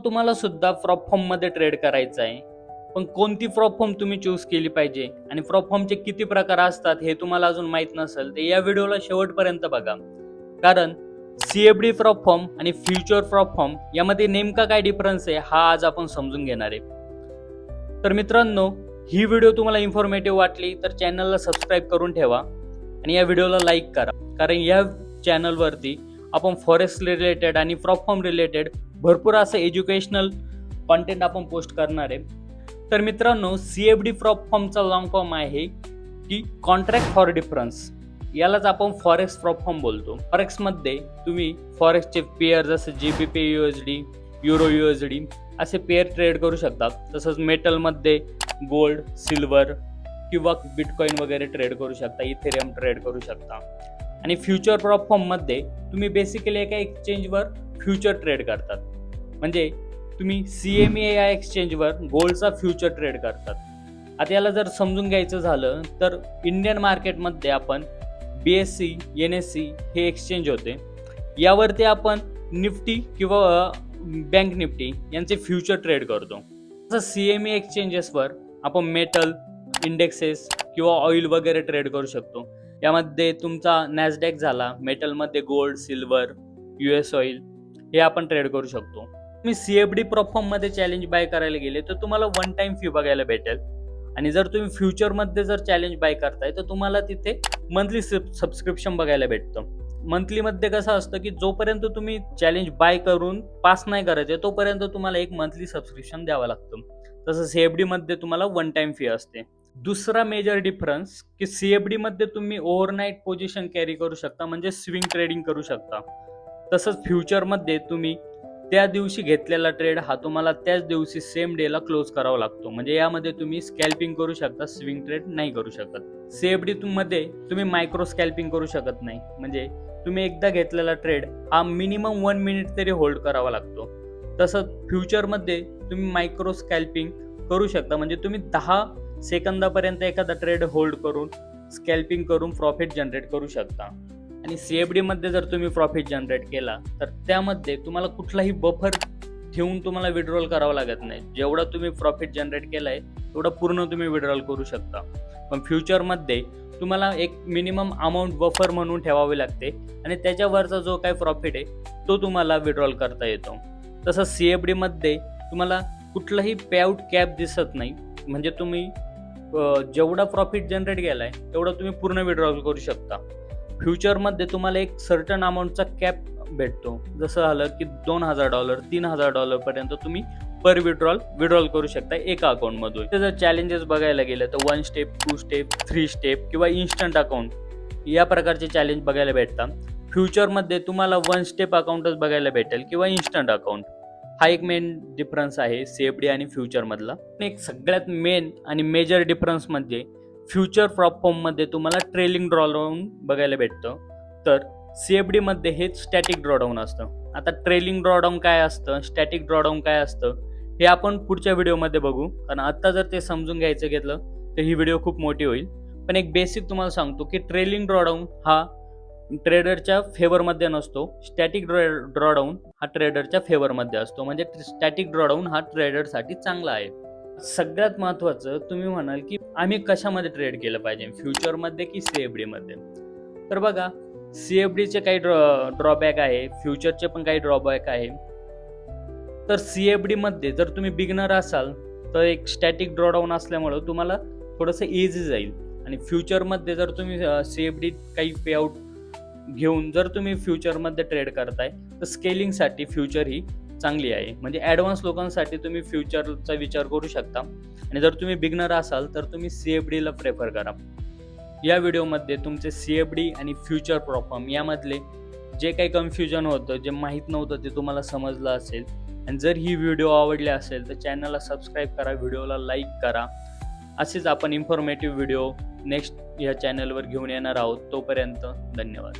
तुम्हाला सुद्धा prop form मध्ये ट्रेड करायचं आहे, पण कोणती प्रॉप फॉर्म तुम्ही चूज केली पाहिजे आणि प्रॉप फॉर्मचे किती प्रकार असतात हे तुम्हाला अजून माहित नसेल तर या व्हिडिओला शेवटपर्यंत बघा. कारण सीएफडी प्रॉप फॉर्म आणि फ्युचर प्रॉप फॉर्म यामध्ये नेमका काय डिफरन्स आहे हा आज आपण समजून घेणार आहे. तर मित्रांनो, ही व्हिडिओ तुम्हाला इन्फॉर्मेटिव्ह वाटली तर चॅनलला सबस्क्राईब करून ठेवा आणि या व्हिडिओला लाईक करा. कारण या चॅनलवरती आपण फॉरेक्स रिलेटेड आणि प्रॉप फॉर्म रिलेटेड भरपूर असं एज्युकेशनल कॉन्टेंट आपण पोस्ट करणार आहे. तर मित्रांनो, सीएफडी प्रॉप फॉर्मचा लॉंग फॉर्म आहे की कॉन्ट्रॅक्ट फॉर डिफरन्स. यालाच आपण फॉरेक्स प्रॉप फॉर्म बोलतो. फॉरेक्समध्ये तुम्ही फॉरेक्सचे पेअर जसे जीबीपी यूएसडी, युरो यूएसडी असे पेअर ट्रेड करू शकता. तसंच मेटलमध्ये गोल्ड, सिल्वर किंवा बिटकॉइन वगैरे ट्रेड करू शकता, इथेरियम ट्रेड करू शकता. आणि फ्युचर प्रॉप फॉर्ममध्ये तुम्ही बेसिकली एका एक्सचेंजवर फ्युचर ट्रेड करतात. म्हणजे तुम्ही CME या एक्सचेंजवर गोल्डचा फ्युचर ट्रेड करतात. आता याला जर समजून घ्यायचं झालं तर इंडियन मार्केटमध्ये आपण BSE, NSE हे एक्सचेंज होते. यावरती आपण निफ्टी किंवा बँक निफ्टी यांचे फ्युचर ट्रेड करतो. तसं CME एक्सचेंजेसवर आपण मेटल, इंडेक्सेस किंवा ऑइल वगैरे ट्रेड करू शकतो. यामध्ये तुमचा नॅसडॅक झाला, मेटलमध्ये गोल्ड, सिल्वर, US ऑइल हे आपण ट्रेड करू शकतो. तुम्ही CFD प्रॉप फॉर्ममध्ये चॅलेंज बाय करायला गेले तर तुम्हाला वन टाइम फी बघायला भेटेल. आणि जर तुम्ही फ्युचरमध्ये जर चॅलेंज बाय करताय तर तुम्हाला तिथे मंथली सबस्क्रिप्शन बघायला भेटतं. मंथलीमध्ये कसं असतं की जोपर्यंत तुम्ही चॅलेंज बाय करून पास नाही करायचे तोपर्यंत तुम्हाला एक मंथली सबस्क्रिप्शन द्यावं लागतं. तसं CFD मध्ये तुम्हाला वन टाइम फी असते. दुसरा मेजर डिफरन्स की CFD मध्ये तुम्ही ओव्हरनाईट पोझिशन कॅरी करू शकता, म्हणजे स्विंग ट्रेडिंग करू शकता. तसंच फ्युचरमध्ये तुम्ही त्या दिवशी घेतलेला ट्रेड हा तुम्हाला त्याच दिवशी सेम डेला क्लोज करावा लागतो. म्हणजे यामध्ये तुम्ही स्कॅल्पिंग करू शकता, स्विंग ट्रेड नाही करू शकत. CFD मध्ये तुम्ही मायक्रो स्कॅल्पिंग करू शकत नाही. म्हणजे तुम्ही एकदा घेतलेला ट्रेड हा मिनिमम 1 मिनिट तरी होल्ड करावा लागतो. तसंच फ्युचरमध्ये तुम्ही मायक्रो स्कॅल्पिंग करू शकता. म्हणजे तुम्ही 10 सेकंदापर्यंत एखादा ट्रेड होल्ड करून स्कॅल्पिंग करून प्रॉफिट जनरेट करू शकता. आणि CFD मध्ये जर तुम्ही प्रॉफिट जनरेट केला तर त्यामध्ये तुम्हाला कुठलाही बफर ठेवून तुम्हाला विड्रॉल करावं लागत नाही. जेवढा तुम्ही प्रॉफिट जनरेट केलाय तेवढा पूर्ण तुम्ही विड्रॉल करू शकता. पण फ्युचरमध्ये तुम्हाला एक मिनिमम अमाऊंट बफर म्हणून ठेवावी लागते आणि त्याच्यावरचा जो काही प्रॉफिट आहे तो तुम्हाला विड्रॉल करता येतो. तसं CFD मध्ये तुम्हाला कुठलाही पेआउट कॅप दिसत नाही. म्हणजे तुम्ही जेवढा प्रॉफिट जनरेट केलाय तेवढा तुम्ही पूर्ण विड्रॉल करू शकता. फ्युचरमध्ये तुम्हाला एक सर्टन अमाऊंटचा कॅप भेटतो. जसं झालं की $2,000, $3,000 पर्यंत तुम्ही पर विड्रॉल करू शकता एका अकाउंटमधून. जर चॅलेंजेस बघायला गेलं तर 1 स्टेप, 2 स्टेप, 3 स्टेप किंवा इन्स्टंट अकाउंट या प्रकारचे चॅलेंज बघायला भेटतात. फ्युचरमध्ये तुम्हाला 1 स्टेप अकाउंटच बघायला भेटेल किंवा इन्स्टंट अकाउंट. हा एक मेन डिफरन्स आहे CFD आणि फ्युचरमधला. एक सगळ्यात मेन आणि मेजर डिफरन्स म्हणजे फ्युचर प्रॉप फॉर्ममध्ये तुम्हाला ट्रेलिंग ड्रॉडाऊन बघायला भेटतं. तर CFD मध्ये हेच स्टॅटिक ड्रॉडाऊन असतं. आता ट्रेलिंग ड्रॉडाऊन काय असतं, स्टॅटिक ड्रॉडाऊन काय असतं हे आपण पुढच्या व्हिडिओमध्ये बघू. कारण आता जर ते समजून घ्यायचं घेतलं तर ही व्हिडिओ खूप मोठी होईल. पण एक बेसिक तुम्हाला सांगतो की ट्रेलिंग ड्रॉडाऊन हा ट्रेडरच्या फेवरमध्ये नसतो. स्टॅटिक ड्रॉडाऊन हा ट्रेडरच्या फेवरमध्ये असतो. म्हणजे स्टॅटिक ड्रॉडाऊन हा ट्रेडरसाठी चांगला आहे. सगळ्यात महत्त्वाचं तुम्ही म्हणाल की आम्ही कशामध्ये ट्रेड केलं पाहिजे, फ्युचरमध्ये की CFD मध्ये. तर बघा, CFDचे काही ड्रॉबॅक आहे, फ्युचरचे पण काही ड्रॉबॅक आहे. तर CFD मध्ये जर तुम्ही बिगनर असाल तर एक स्टॅटिक ड्रॉडाऊन असल्यामुळं तुम्हाला थोडंसं इझी जाईल. आणि फ्युचरमध्ये जर तुम्ही CFD काही पेआउट घेऊन जर तुम्ही फ्युचरमध्ये ट्रेड करताय तर स्केलिंगसाठी फ्युचर ही चांगली आहे. म्हणजे ॲडव्हान्स लोकांसाठी तुम्ही फ्युचरचा विचार करू शकता. आणि जर तुम्ही बिगनर असाल तर तुम्ही CFDला प्रेफर करा. या व्हिडिओमध्ये तुमचे CFD आणि फ्युचर प्रॉप फॉर्म यामधले जे काही कन्फ्युजन होतं, जे माहीत नव्हतं ते तुम्हाला समजलं असेल. आणि जर ही व्हिडिओ आवडली असेल तर चॅनलला सबस्क्राईब करा, व्हिडिओला लाईक करा. असेच आपण इन्फॉर्मेटिव्ह व्हिडिओ नेक्स्ट या चॅनलवर घेऊन येणार आहोत. तोपर्यंत धन्यवाद.